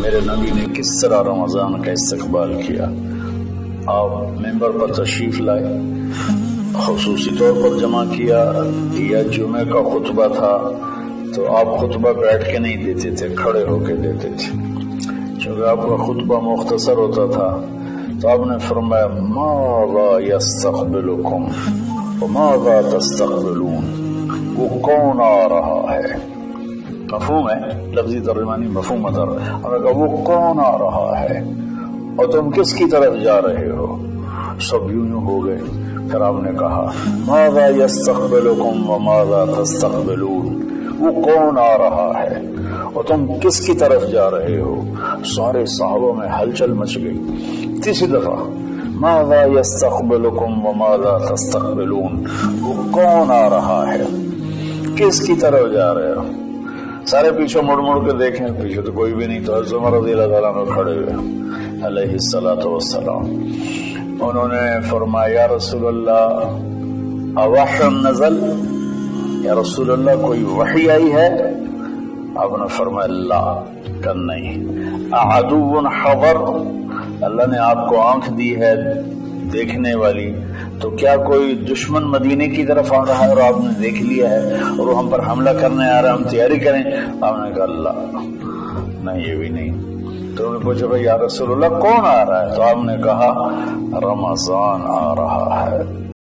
میرے نبی نے کس طرح رمضان کا استقبال کیا. آپ ممبر پر تشریف لائے، خصوصی طور پر جمع کیا، یا جمعہ کا خطبہ تھا تو آپ خطبہ بیٹھ کے نہیں دیتے تھے، کھڑے ہو کے دیتے تھے. چونکہ آپ کا خطبہ مختصر ہوتا تھا تو آپ نے فرمایا ماذا یستقبلکم وماذا تستقبلون، وہ کون آ رہا ہے. مفہوم ہے، لفظی ترجمانی مفہوم مدر. ہم نے کہا وہ کون آ رہا ہے اور تم کس کی طرف جا رہے ہو. سب یوں ہو گئے. پھر آپ نے کہا ماذا یستقبلکم وماذا تستقبلون، وہ کون آ رہا ہے اور تم کس کی طرف جا رہے ہو. سارے صحابہ میں ہلچل مچ گئی. تیسری دفعہ ماذا یستقبلکم وماذا تستقبلون، وہ کون آ رہا ہے، کس کی طرف جا رہے ہو. سارے پیچھے مڑ مڑ کے دیکھیں، پیچھے تو کوئی بھی نہیں. تو حضرت عمر رضی اللہ تعالیٰ عنہ کھڑے ہوئے علیہ الصلوۃ والسلام. انہوں نے فرمایا یا رسول اللہ اوحی نزل، یا رسول اللہ کوئی وحی آئی ہے. آپ نے فرمایا لا، کہ نہیں. اعدو حضر، اللہ نے آپ کو آنکھ دی ہے دیکھنے والی، تو کیا کوئی دشمن مدینے کی طرف آ رہا ہے اور آپ نے دیکھ لیا ہے اور وہ ہم پر حملہ کرنے آ رہا ہے، ہم تیاری کریں. آپ نے کہا اللہ نہیں، یہ بھی نہیں. تو انہوں نے پوچھا بھائی یا رسول اللہ کون آ رہا ہے. تو آپ نے کہا رمضان آ رہا ہے.